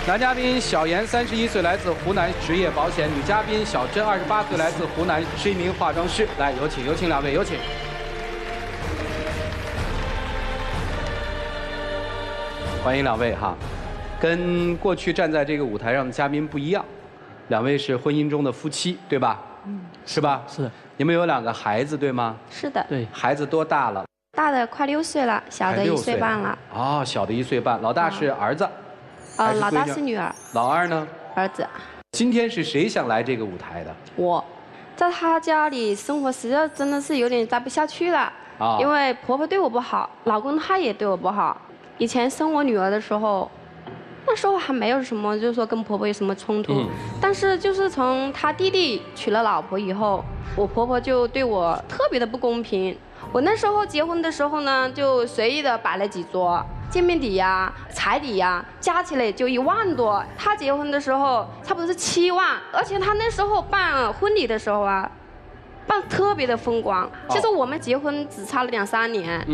男嘉宾小严31岁，来自湖南职业保险；女嘉宾小珍28岁，来自湖南，是一名化妆师。来，有请两位，有请。欢迎两位哈，跟过去站在这个舞台上的嘉宾不一样，两位是婚姻中的夫妻，对吧？是吧？是。你们有2个孩子，对吗？是的。对。孩子多大了？大的快6岁了，小的1岁半了。哦，小的1岁半，老大是儿子。老大是女儿。老二呢？儿子。今天是谁想来这个舞台的？我，在他家里生活实在真的是有点待不下去了。因为婆婆对我不好，老公他也对我不好。以前生我女儿的时候，那时候还没有什么，就是说跟婆婆有什么冲突。但是就是从他弟弟娶了老婆以后，我婆婆就对我特别的不公平。我那时候结婚的时候呢，就随意的摆了几桌。见面礼呀、彩礼呀，加起来就1万多。他结婚的时候差不多是7万，而且他那时候办婚礼的时候啊，办特别的风光。其实我们结婚只差了2、3年。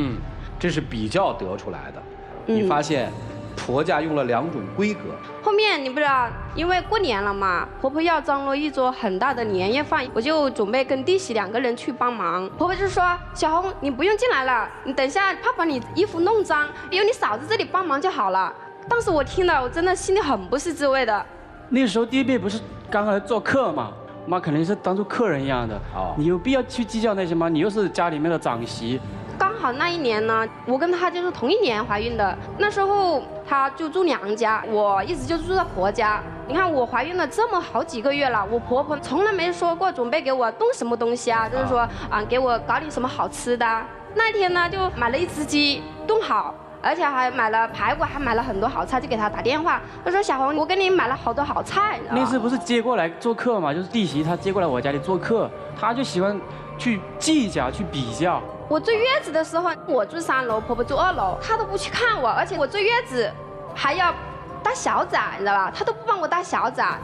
这是比较得出来的。你发现婆家用了2种规格。后面你不知道，因为过年了嘛，婆婆要张罗一桌很大的年夜饭，我就准备跟弟媳2个人去帮忙。婆婆就说：“小红，你不用进来了，你等一下怕把你衣服弄脏，有你嫂子这里帮忙就好了。”当时我听了，我真的心里很不是滋味的。那个时候弟妹不是刚来做客嘛，妈肯定是当做客人一样的。你有必要去计较那些吗？你又是家里面的长媳。刚好那一年呢，我跟她就是同一年怀孕的。那时候她就住娘家，我一直就住在婆家。你看我怀孕了这么好几个月了，我婆婆从来没说过准备给我炖什么东西啊，就是说给我搞点什么好吃的。那天呢就买了1只鸡炖好，而且还买了排骨，还买了很多好菜，就给她打电话，她说：“小红，我给你买了好多好菜。”那次不是接过来做客嘛，就是弟媳她接过来我家里做客，她就喜欢去计较、去比较。我坐月子的时候，我住3楼，婆婆住2楼，她都不去看我，而且我坐月子还要打小崽，你知道吧？她都不帮我打小崽，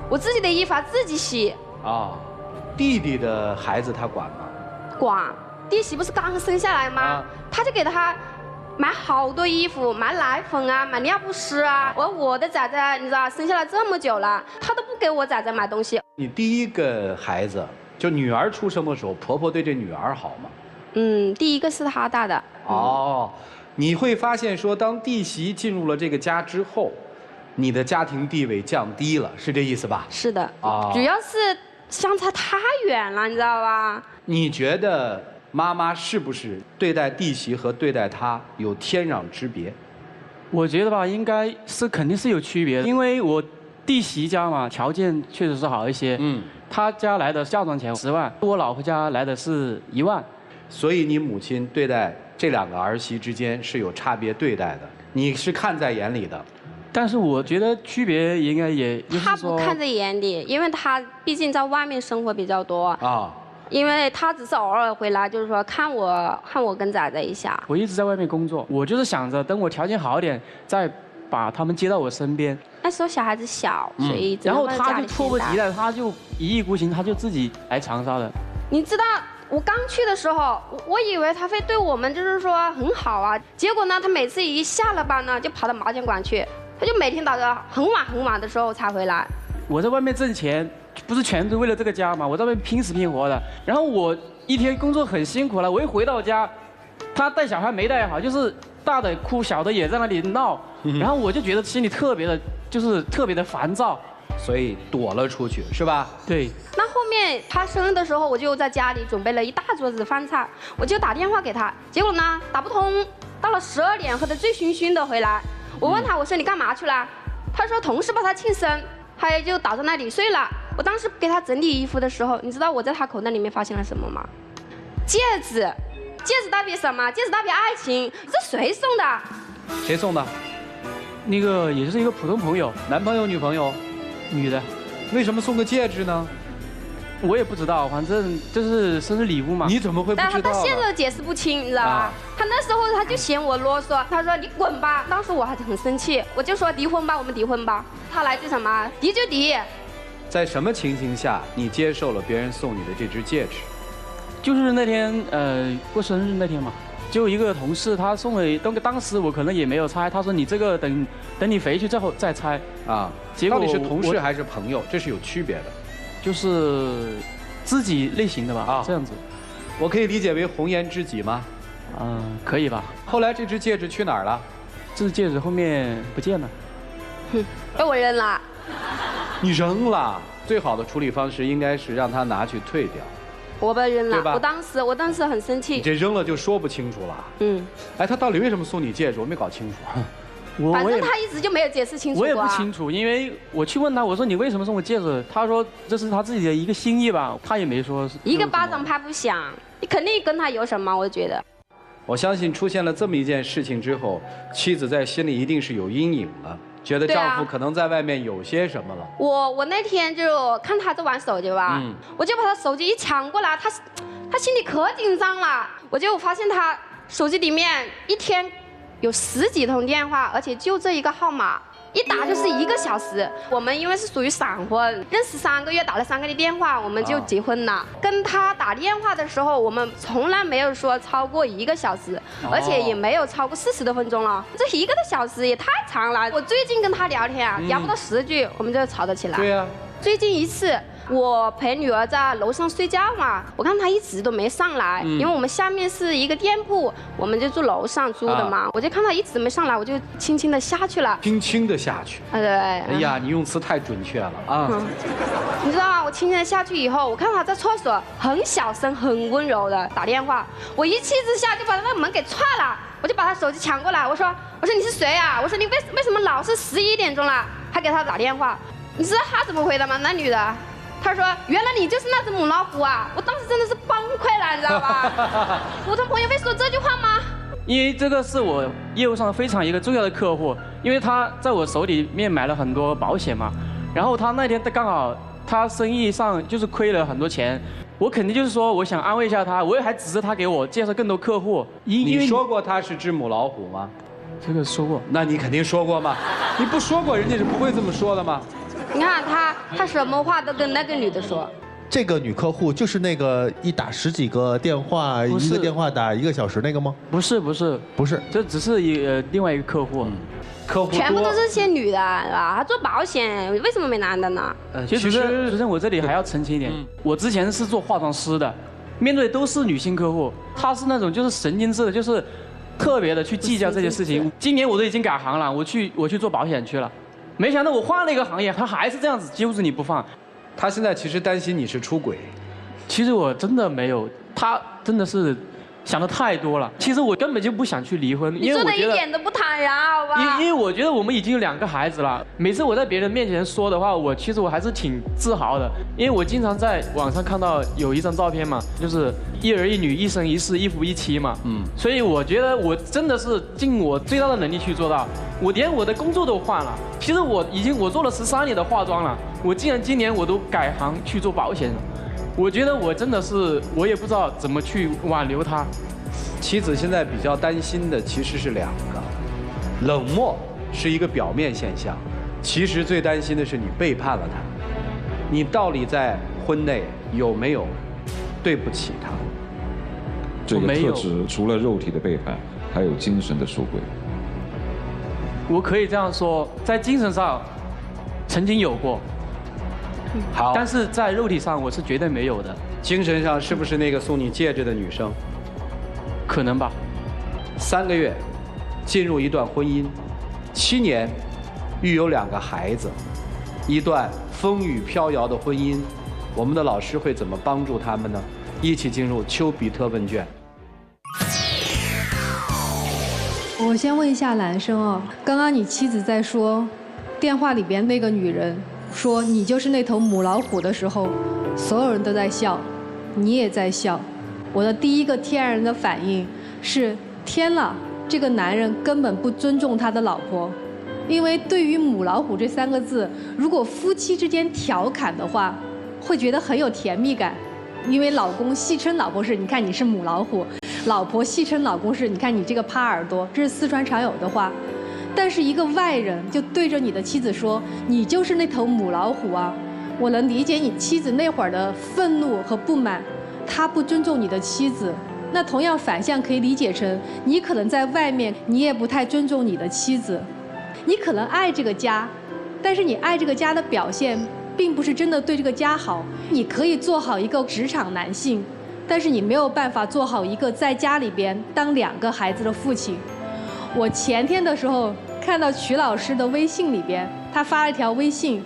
我自己的衣服自己洗。弟弟的孩子她管吗？管，弟媳不是刚生下来吗？她就给她买好多衣服，买奶粉啊，买尿不湿啊。我的崽崽，你知道，生下来这么久了，她都不给我崽崽买东西。你第一个孩子就女儿出生的时候，婆婆对这女儿好吗？第一个是她大的。你会发现说，当弟媳进入了这个家之后，你的家庭地位降低了，是这意思吧？是的。主要是相差太远了，你知道吧？你觉得妈妈是不是对待弟媳和对待她有天壤之别？我觉得吧，应该是肯定是有区别的，因为我弟媳家嘛，条件确实是好一些。她家来的嫁妆钱10万，我老婆家来的是1万。所以你母亲对待这2个儿媳之间是有差别对待的，你是看在眼里的。但是我觉得区别应该也就是说，她不看在眼里，因为她毕竟在外面生活比较多因为她只是偶尔回来，就是说看我跟崽崽一下。我一直在外面工作，我就是想着等我条件好一点，再把他们接到我身边。那时候小孩子小，所以然后他就迫不及待，他就一意孤行，他就自己来长沙的。你知道？我刚去的时候，我以为他会对我们就是说很好啊，结果呢，他每次一下了班呢，就跑到毛线馆去，他就每天到着很晚的时候才回来。我在外面挣钱，不是全都为了这个家嘛，我在外面拼死拼活的。然后我一天工作很辛苦了，我一回到家，他带小孩没带好，就是大的哭，小的也在那里闹，然后我就觉得心里特别的烦躁。所以躲了出去，是吧？对。那后面他生日的时候，我就在家里准备了一大桌子饭菜，我就打电话给他，结果呢打不通，到了12点喝得醉醺醺的回来。我问他，我说你干嘛去了？他说同事帮他庆生，他就倒在那里睡了。我当时给他整理衣服的时候，你知道我在他口袋里面发现了什么吗？戒指。戒指代表什么？戒指代表爱情。这谁送的？谁送的？那个也是一个普通朋友，男朋友、女朋友？女的。为什么送个戒指呢？我也不知道，反正这是生日礼物嘛。你怎么会不知道？但他到现在解释不清，你知道吧？他那时候他就嫌我啰嗦，他说你滚吧。当时我还很生气，我就说离婚吧，我们离婚吧。他来自什么？离就离。在什么情形下你接受了别人送你的这只戒指？就是那天过生日那天嘛，就一个同事他送了，当时我可能也没有拆，他说你这个等你回去再拆啊。结果到底是同事还是朋友，这是有区别的。就是知己类型的吧，啊，这样子。我可以理解为红颜知己吗？可以吧。后来这只戒指去哪儿了？这只戒指后面不见了。哼，被我扔了。你扔了？最好的处理方式应该是让他拿去退掉。我被扔了，对吧？我当时很生气。你这扔了就说不清楚了。哎，他到底为什么送你戒指？我没搞清楚。反正他一直就没有解释清楚。我也不清楚，因为我去问他，我说你为什么送我戒指？他说这是他自己的一个心意吧，他也没说。一个巴掌拍不响，你肯定跟他有什么？我觉得。我相信出现了这么一件事情之后，妻子在心里一定是有阴影了，觉得丈夫可能在外面有些什么了。我那天就看他在玩手机吧，我就把他手机一抢过来，他心里可紧张了，我就发现他手机里面一天有10几通电话，而且就这一个号码，一打就是1个小时。我们因为是属于闪婚，认识3个月，打了3个的电话，我们就结婚了。跟他打电话的时候，我们从来没有说超过1个小时，而且也没有超过40多分钟了。这1个多小时也太长了。我最近跟他聊天啊，聊不到10句，我们就吵得起来。对呀。最近一次，我陪女儿在楼上睡觉嘛，我看她一直都没上来，因为我们下面是一个店铺，我们就住楼上租的嘛，我就看她一直没上来，我就轻轻的下去了。轻轻的下去。对。哎呀，你用词太准确了啊！你知道吗？我轻轻的下去以后，我看她在厕所很小声、很温柔的打电话，我一气之下就把那个门给踹了，我就把她手机抢过来，我说你是谁啊？我说你为什么老是11点钟了还给她打电话？你知道她怎么回的吗？那女的，她说原来你就是那只母老虎啊！我当时真的是崩溃了，你知道吧？普通朋友会说这句话吗？因为这个是我业务上非常一个重要的客户，因为他在我手里面买了很多保险嘛，然后他那天刚好他生意上就是亏了很多钱，我肯定就是说我想安慰一下他，我也还指着他给我介绍更多客户。你说过他是只母老虎吗？这个说过。那你肯定说过嘛？你不说过，人家是不会这么说的嘛。你看他什么话都跟那个女的说。这个女客户就是那个一打10几个电话，一个电话打1个小时那个吗？不是，这只是另外一个客户。客户全部都是些女的，是吧？他做保险，为什么没男的呢？其实主持人，我这里还要澄清一点，我之前是做化妆师的，面对都是女性客户，她是那种就是神经质的，就是特别的去计较这些事情。今年我都已经改行了，我去做保险去了，没想到我换了一个行业，他还是这样子揪着你不放。他现在其实担心你是出轨。其实我真的没有，他真的是想的太多了。其实我根本就不想去离婚，因为我觉得你说的一点都不坦然，好吧？因为我觉得我们已经有2个孩子了。每次我在别人面前说的话，其实我还是挺自豪的，因为我经常在网上看到有一张照片嘛，就是1儿1女，1生1世，1夫1妻嘛。所以我觉得我真的是尽我最大的能力去做到。我连我的工作都换了，其实我做了13年的化妆了，我竟然今年我都改行去做保险了。我觉得我真的是，我也不知道怎么去挽留他。妻子现在比较担心的其实是2个，冷漠是一个表面现象，其实最担心的是你背叛了他。你到底在婚内有没有对不起他？这个特质除了肉体的背叛，还有精神的出轨。我可以这样说，在精神上曾经有过。好，但是在肉体上我是绝对没有的。精神上是不是那个送你戒指的女生？可能吧。3个月，进入一段婚姻，7年，育有2个孩子，一段风雨飘摇的婚姻，我们的老师会怎么帮助他们呢？一起进入丘比特问卷。我先问一下男生哦，刚刚你妻子在说，电话里边那个女人说你就是那头母老虎的时候，所有人都在笑，你也在笑。我的第一个天然的反应是，天哪，这个男人根本不尊重他的老婆。因为对于母老虎这3个字，如果夫妻之间调侃的话，会觉得很有甜蜜感。因为老公戏称老婆是，你看你是母老虎，老婆戏称老公是，你看你这个趴耳朵，这是四川常有的话。但是一个外人就对着你的妻子说，你就是那头母老虎啊！我能理解你妻子那会儿的愤怒和不满，他不尊重你的妻子，那同样反向可以理解成，你可能在外面你也不太尊重你的妻子，你可能爱这个家，但是你爱这个家的表现并不是真的对这个家好。你可以做好一个职场男性，但是你没有办法做好一个在家里边当2个孩子的父亲。我前天的时候看到曲老师的微信里边，他发了一条微信，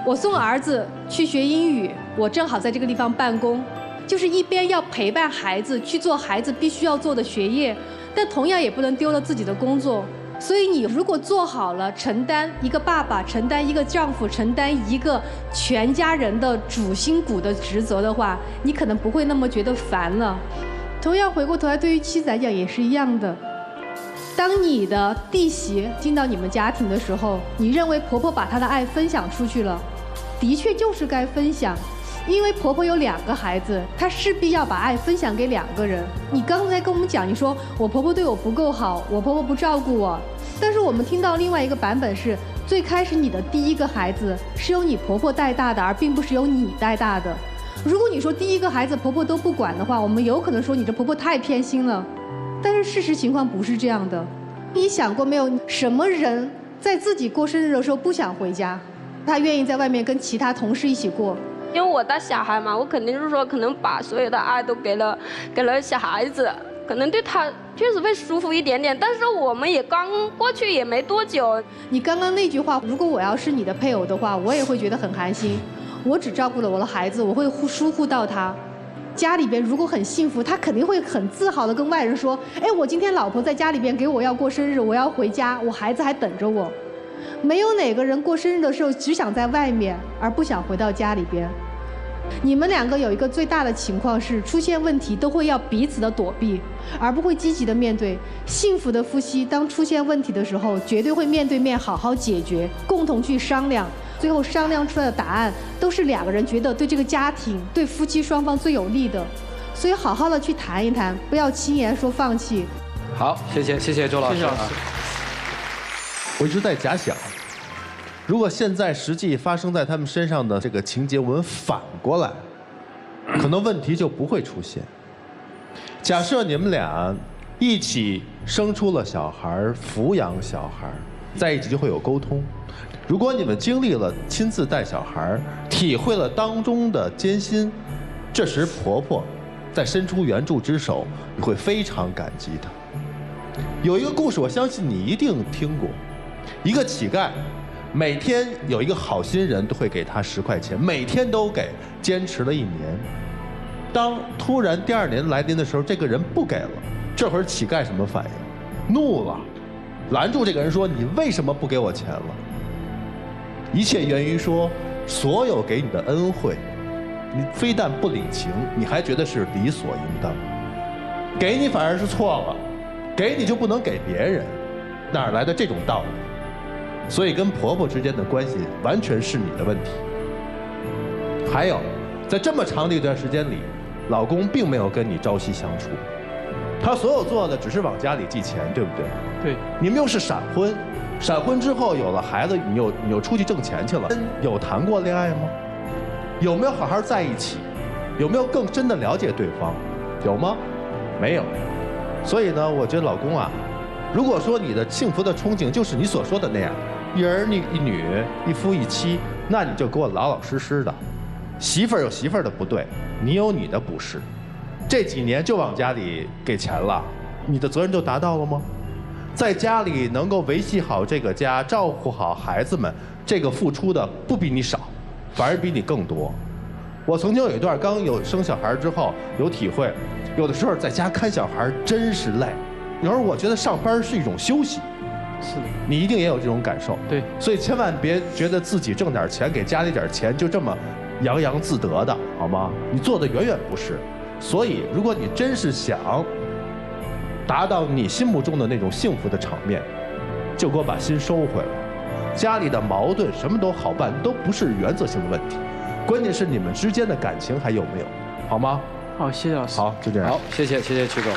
我送儿子去学英语，我正好在这个地方办公，就是一边要陪伴孩子去做孩子必须要做的学业，但同样也不能丢了自己的工作。所以你如果做好了承担一个爸爸、承担一个丈夫、承担一个全家人的主心骨的职责的话，你可能不会那么觉得烦了。同样回过头来，对于妻子来讲也是一样的。当你的弟媳进到你们家庭的时候，你认为婆婆把她的爱分享出去了，的确就是该分享。因为婆婆有2个孩子，她势必要把爱分享给2个人。你刚才跟我们讲，你说我婆婆对我不够好，我婆婆不照顾我，但是我们听到另外一个版本是，最开始你的第1个孩子是由你婆婆带大的，而并不是由你带大的。如果你说第1个孩子婆婆都不管的话，我们有可能说你这婆婆太偏心了。但是事实情况不是这样的。你想过没有，什么人在自己过生日的时候不想回家，他愿意在外面跟其他同事一起过？因为我带小孩嘛，我肯定是说可能把所有的爱都给了小孩子，可能对他确实会舒服一点点。但是我们也刚过去也没多久。你刚刚那句话，如果我要是你的配偶的话，我也会觉得很寒心。我只照顾了我的孩子，我会疏忽到他。家里边如果很幸福，他肯定会很自豪的跟外人说：“哎，我今天老婆在家里边给我要过生日，我要回家，我孩子还等着我。”没有哪个人过生日的时候只想在外面，而不想回到家里边。你们2个有一个最大的情况是，出现问题都会要彼此的躲避，而不会积极的面对。幸福的夫妻当出现问题的时候，绝对会面对面好好解决，共同去商量，最后商量出来的答案都是2个人觉得对这个家庭、对夫妻双方最有利的。所以好好的去谈一谈，不要轻言说放弃。好，谢谢周老师。我一直在假想，如果现在实际发生在他们身上的这个情节，我们反过来，可能问题就不会出现。假设你们俩一起生出了小孩，抚养小孩，在一起就会有沟通。如果你们经历了亲自带小孩，体会了当中的艰辛，这时婆婆再伸出援助之手，你会非常感激她。有一个故事，我相信你一定听过，一个乞丐。每天有一个好心人都会给他10块钱，每天都给，坚持了1年。当突然第2年来临的时候，这个人不给了，这会儿乞丐什么反应？怒了，拦住这个人说：“你为什么不给我钱了？”一切源于说，所有给你的恩惠，你非但不领情，你还觉得是理所应当，给你反而是错了，给你就不能给别人，哪来的这种道理？所以跟婆婆之间的关系完全是你的问题。还有，在这么长的一段时间里，老公并没有跟你朝夕相处，他所有做的只是往家里寄钱，对不对？对。你们又是闪婚，闪婚之后有了孩子，你又出去挣钱去了。有谈过恋爱吗？有没有好好在一起？有没有更深的了解对方？有吗？没有。所以呢，我觉得老公啊，如果说你的幸福的憧憬就是你所说的那样，一儿一女，一夫一妻，那你就给我老老实实的。媳妇儿有媳妇儿的不对，你有你的不是。这几年就往家里给钱了，你的责任就达到了吗？在家里能够维系好这个家，照顾好孩子们，这个付出的不比你少，反而比你更多。我曾经有一段刚有生小孩之后有体会，有的时候在家看小孩真是累，有时候我觉得上班是一种休息。是的，你一定也有这种感受。对，所以千万别觉得自己挣点钱给家里点钱就这么洋洋自得的，好吗？你做的远远不是。所以如果你真是想达到你心目中的那种幸福的场面，就给我把心收回来。家里的矛盾什么都好办，都不是原则性的问题，关键是你们之间的感情还有没有，好吗？好，谢谢老师。好，就这样。好，谢谢曲总。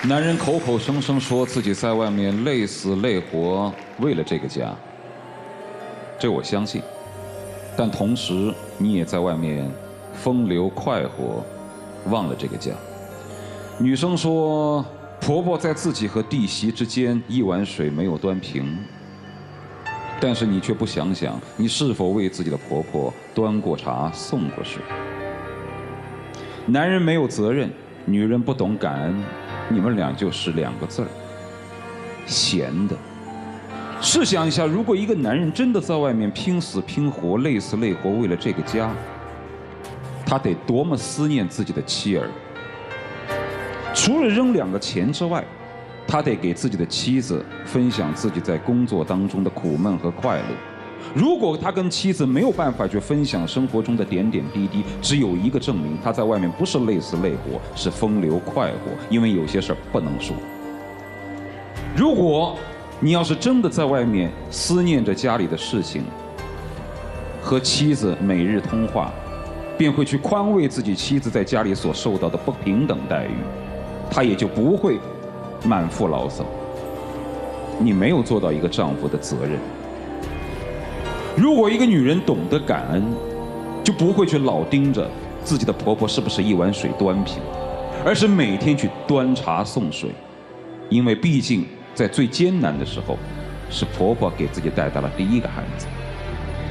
男人口口声声说自己在外面累死累活，为了这个家，这我相信。但同时，你也在外面风流快活，忘了这个家。女生说，婆婆在自己和弟媳之间一碗水没有端平，但是你却不想想，你是否为自己的婆婆端过茶、送过水？男人没有责任，女人不懂感恩，你们俩就是2个字儿：闲的。试想一下，如果一个男人真的在外面拼死拼活、累死累活，为了这个家，他得多么思念自己的妻儿。除了扔2个钱之外，他得给自己的妻子分享自己在工作当中的苦闷和快乐。如果他跟妻子没有办法去分享生活中的点点滴滴，只有一个证明，他在外面不是累死累活，是风流快活，因为有些事儿不能说。如果你要是真的在外面思念着家里的事情，和妻子每日通话，便会去宽慰自己妻子在家里所受到的不平等待遇，他也就不会满腹牢骚。你没有做到一个丈夫的责任。如果一个女人懂得感恩，就不会去老盯着自己的婆婆是不是一碗水端平，而是每天去端茶送水。因为毕竟在最艰难的时候，是婆婆给自己带大了第1个孩子。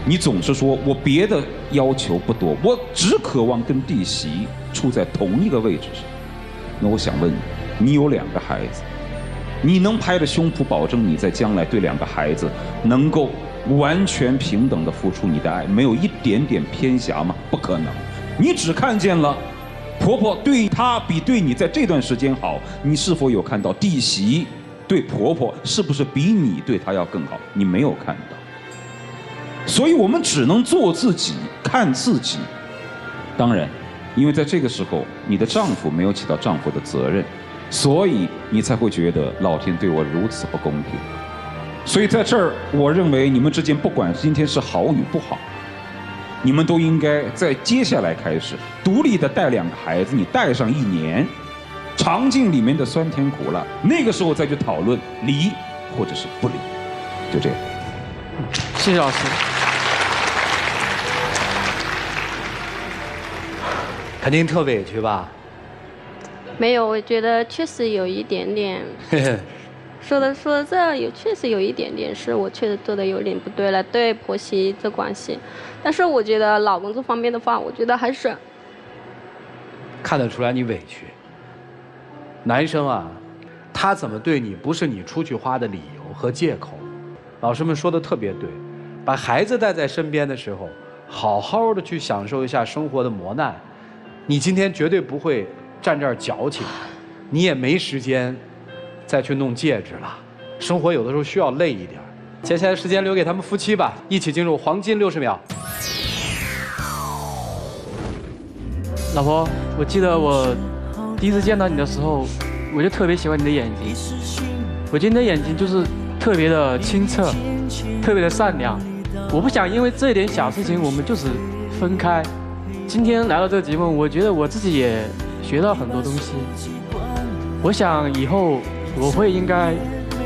你总是说我别的要求不多，我只渴望跟弟媳处在同一个位置上。那我想问你，你有2个孩子，你能拍着胸脯保证你在将来对2个孩子能够完全平等地付出你的爱，没有一点点偏狭吗？不可能。你只看见了婆婆对她比对你在这段时间好，你是否有看到弟媳对婆婆是不是比你对她要更好？你没有看到。所以我们只能做自己，看自己。当然，因为在这个时候你的丈夫没有起到丈夫的责任，所以你才会觉得老天对我如此不公平。所以在这儿，我认为你们之间不管今天是好与不好，你们都应该在接下来开始独立的带2个孩子，你带上1年，尝尽里面的酸甜苦辣，那个时候再去讨论离或者是不离。就这样。谢谢老师。肯定特委屈吧？没有，我觉得确实有一点点。说的这确实有一点点是我确实做的有点不对了，对婆媳这关系。但是我觉得老公这方面的话，我觉得还是看得出来你委屈。男生啊，他怎么对你不是你出去花的理由和借口。老师们说的特别对，把孩子带在身边的时候，好好的去享受一下生活的磨难。你今天绝对不会站这儿矫情，你也没时间再去弄戒指了。生活有的时候需要累一点。接下来时间留给他们夫妻吧，一起进入黄金60秒。老婆，我记得我第一次见到你的时候，我就特别喜欢你的眼睛。我觉得你的眼睛就是特别的清澈，特别的善良。我不想因为这一点小事情我们就此分开。今天来到这个节目，我觉得我自己也学到很多东西。我想以后我会应该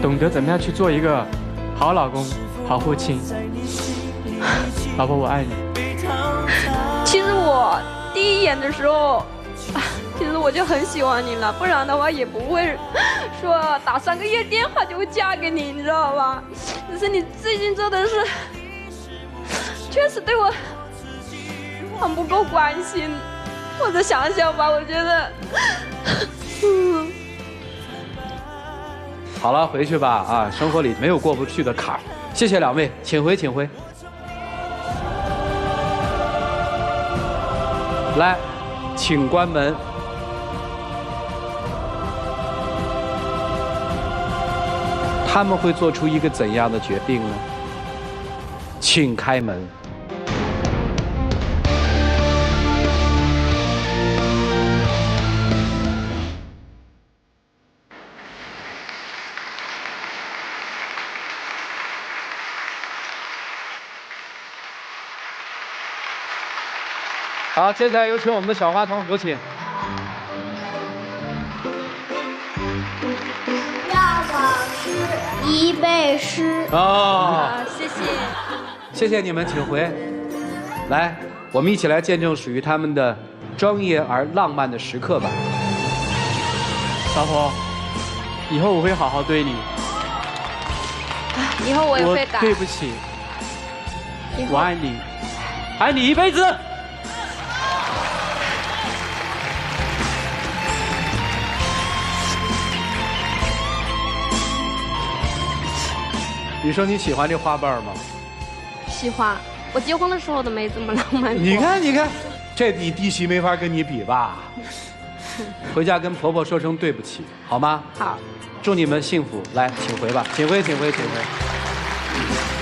懂得怎么样去做一个好老公、好父亲。老婆，我爱你。其实我第一眼的时候，其实我就很喜欢你了，不然的话也不会说打3个月电话就会嫁给你，你知道吧？只是你最近做的事，确实对我很不够关心。我再想想吧，我觉得，好了，回去吧啊！生活里没有过不去的坎儿。谢谢2位，请回，请回。来，请关门。他们会做出一个怎样的决定呢？请开门。好，接下来有请我们的小花童，有请。让我吃一杯诗。哦，谢谢。谢谢你们，请回。来，我们一起来见证属于他们的庄严而浪漫的时刻吧。老婆，以后我会好好对你。以后我也会改。对不起，我爱你，爱你一辈子。女生，你喜欢这花瓣吗？喜欢。我结婚的时候都没这么浪漫过。你看，你看，这你弟媳没法跟你比吧？回家跟婆婆说声对不起，好吗？好。祝你们幸福。来，请回吧，请回，请回，请回。